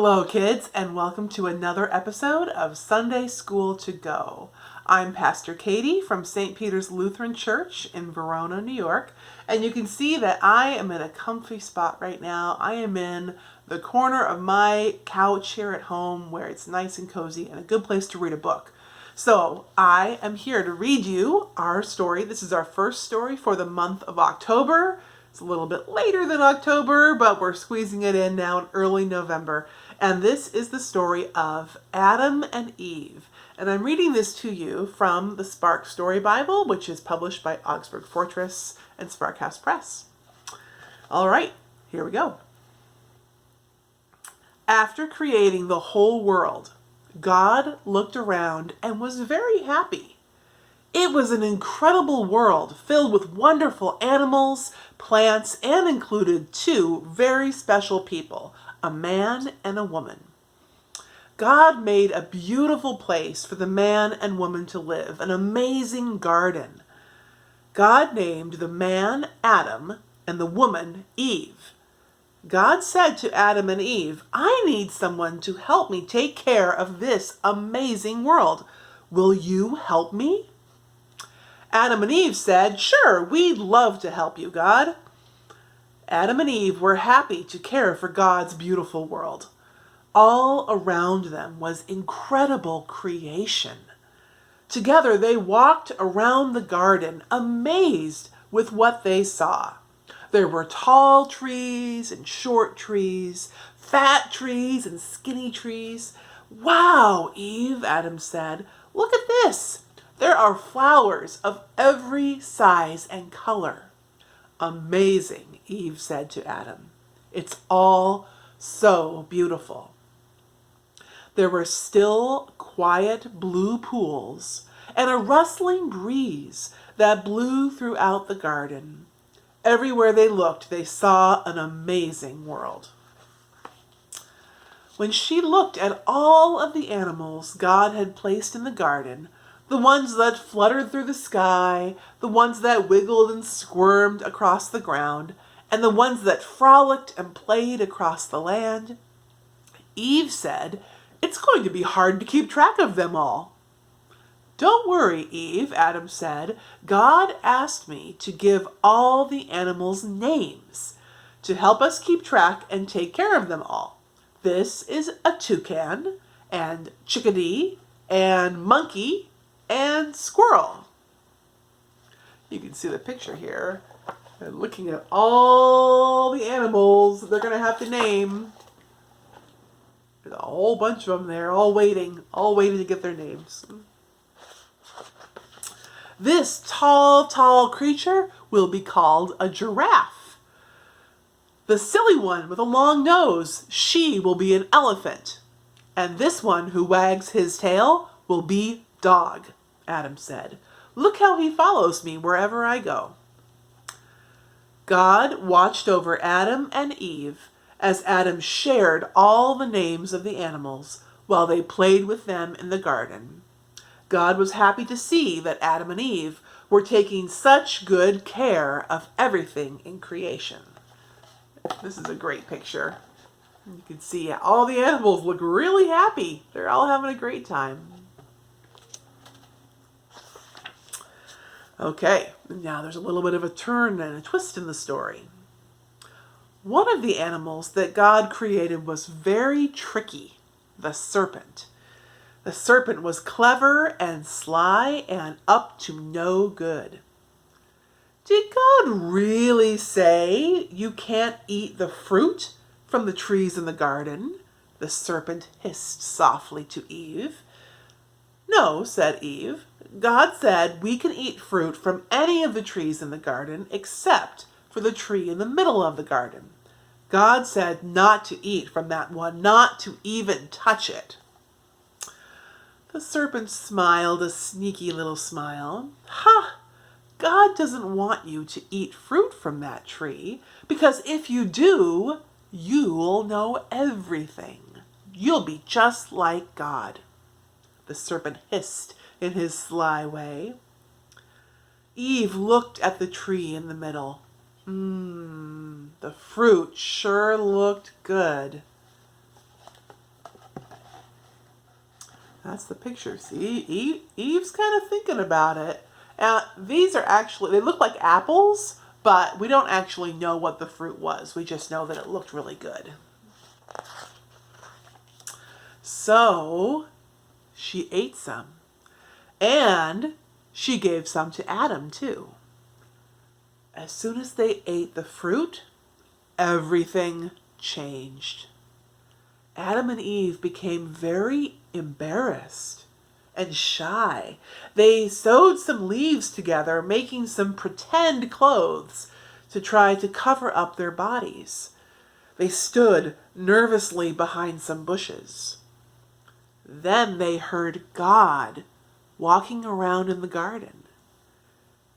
Hello kids, and welcome to another episode of Sunday School to Go. I'm Pastor Katie from St. Peter's Lutheran Church in Verona, New York, and you can see that I am in a comfy spot right now. I am in the corner of my couch here at home where it's nice and cozy and a good place to read a book. So I am here to read you our story. This is our first story for the month of October. It's a little bit later than October, but we're squeezing it in now in early November. And this is the story of Adam and Eve. And I'm reading this to you from the Spark Story Bible, which is published by Augsburg Fortress and Spark House Press. All right, here we go. After creating the whole world, God looked around and was very happy. It was an incredible world filled with wonderful animals, plants, and included two very special people, a man and a woman. God made a beautiful place for the man and woman to live, an amazing garden. God named the man Adam and the woman Eve. God said to Adam and Eve, "I need someone to help me take care of this amazing world. Will you help me?" Adam and Eve said, "Sure, we'd love to help you, God." Adam and Eve were happy to care for God's beautiful world. All around them was incredible creation. Together they walked around the garden, amazed with what they saw. There were tall trees and short trees, fat trees and skinny trees. "Wow, Eve," Adam said, "look at this. There are flowers of every size and color." "Amazing," Eve said to Adam. "It's all so beautiful." There were still, quiet blue pools and a rustling breeze that blew throughout the garden. Everywhere they looked, they saw an amazing world. When she looked at all of the animals God had placed in the garden, the ones that fluttered through the sky, the ones that wiggled and squirmed across the ground, and the ones that frolicked and played across the land, Eve said, "It's going to be hard to keep track of them all." "Don't worry, Eve," Adam said. "God asked me to give all the animals names to help us keep track and take care of them all. This is a toucan, and chickadee, and monkey, and squirrel." You can see the picture here. And looking at all the animals they're going to have to name. There's a whole bunch of them there, all waiting to get their names. This tall creature will be called a giraffe. The silly one with a long nose, she will be an elephant. And this one who wags his tail will be dog, Adam said. "Look how he follows me wherever I go." God watched over Adam and Eve as Adam shared all the names of the animals while they played with them in the garden. God was happy to see that Adam and Eve were taking such good care of everything in creation. This is a great picture. You can see all the animals look really happy. They're all having a great time. Okay, now there's a little bit of a turn and a twist in the story. One of the animals that God created was very tricky, the serpent. The serpent was clever and sly and up to no good. "Did God really say you can't eat the fruit from the trees in the garden?" the serpent hissed softly to Eve. "No," said Eve. "God said we can eat fruit from any of the trees in the garden except for the tree in the middle of the garden. God said not to eat from that one, not to even touch it." The serpent smiled a sneaky little smile. "Ha! God doesn't want you to eat fruit from that tree, because if you do, you'll know everything. You'll be just like God," the serpent hissed in his sly way. Eve looked at the tree in the middle. The fruit sure looked good. That's the picture. See, Eve's kind of thinking about it. These are actually, they look like apples, but we don't actually know what the fruit was. We just know that it looked really good. So she ate some, and she gave some to Adam too. As soon as they ate the fruit, everything changed. Adam and Eve became very embarrassed and shy. They sewed some leaves together, making some pretend clothes to try to cover up their bodies. They stood nervously behind some bushes. Then they heard God walking around in the garden.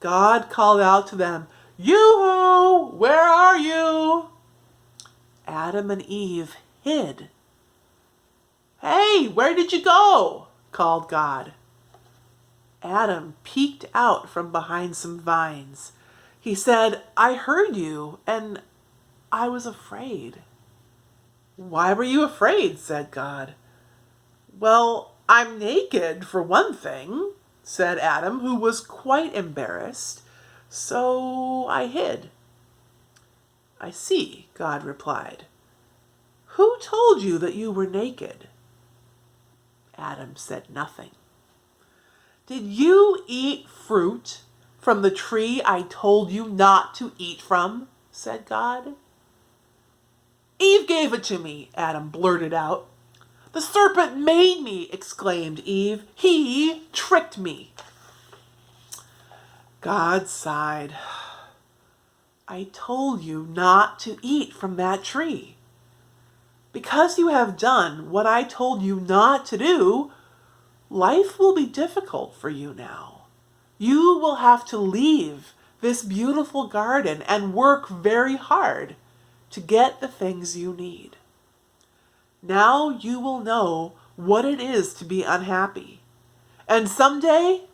God called out to them, "Yoo-hoo! Where are you?" Adam and Eve hid. "Hey, where did you go?" called God. Adam peeked out from behind some vines. He said, "I heard you, and I was afraid." "Why were you afraid?" said God. "Well, I'm naked, for one thing," said Adam, who was quite embarrassed. "So I hid." "I see," God replied. "Who told you that you were naked?" Adam said nothing. "Did you eat fruit from the tree I told you not to eat from?" said God. "Eve gave it to me," Adam blurted out. "The serpent made me," exclaimed Eve. "He tricked me." God sighed. "I told you not to eat from that tree. Because you have done what I told you not to do, life will be difficult for you now. You will have to leave this beautiful garden and work very hard to get the things you need. Now you will know what it is to be unhappy. And someday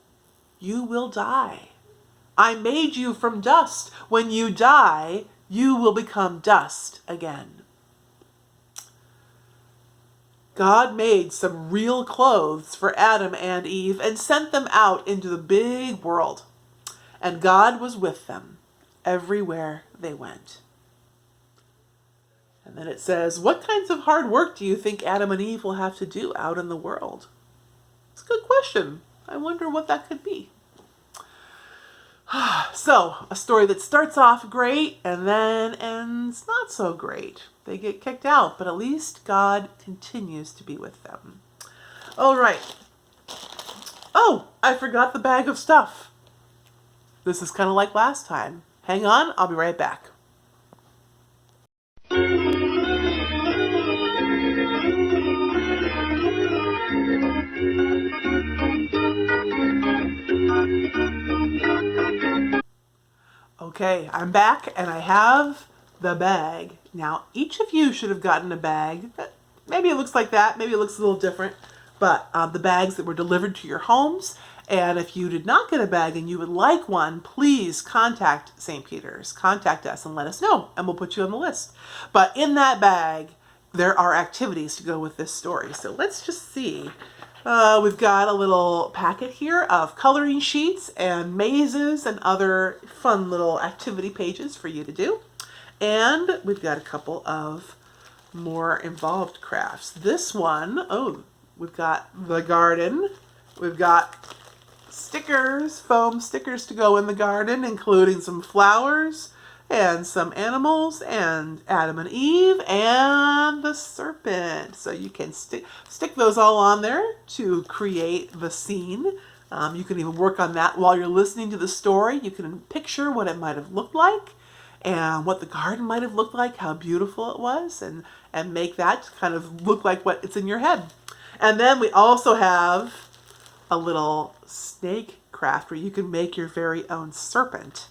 you will die. I made you from dust. When you die, you will become dust again." God made some real clothes for Adam and Eve and sent them out into the big world. And God was with them everywhere they went. And then it says, what kinds of hard work do you think Adam and Eve will have to do out in the world? It's a good question. I wonder what that could be. So, a story that starts off great and then ends not so great. They get kicked out, but at least God continues to be with them. All right. Oh, I forgot the bag of stuff. This is kind of like last time. Hang on, I'll be right back. Okay, I'm back and I have the bag. Now, each of you should have gotten a bag. Maybe it looks like that, maybe it looks a little different, but the bags that were delivered to your homes. And if you did not get a bag and you would like one, please contact St. Peter's. Contact us and let us know, and we'll put you on the list. But in that bag, there are activities to go with this story. So let's just see. We've got a little packet here of coloring sheets and mazes and other fun little activity pages for you to do. And we've got a couple of more involved crafts. This one, we've got the garden. We've got stickers, foam stickers to go in the garden, including some flowers and some animals and Adam and Eve and the serpent. So you can stick those all on there to create the scene. You can even work on that while you're listening to the story. You can picture what it might have looked like and what the garden might have looked like, how beautiful it was, and make that kind of look like what it's in your head. And then we also have a little snake craft where you can make your very own serpent.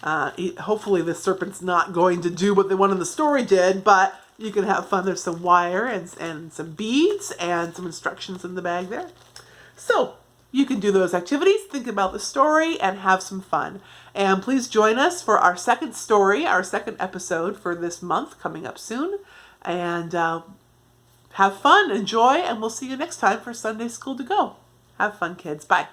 Hopefully the serpent's not going to do what the one in the story did, but you can have fun. There's some wire and some beads and some instructions in the bag there. So you can do those activities, think about the story, and have some fun. And please join us for our second story, our second episode for this month coming up soon. And Have fun, enjoy, and we'll see you next time for Sunday School to Go. Have fun, kids. Bye.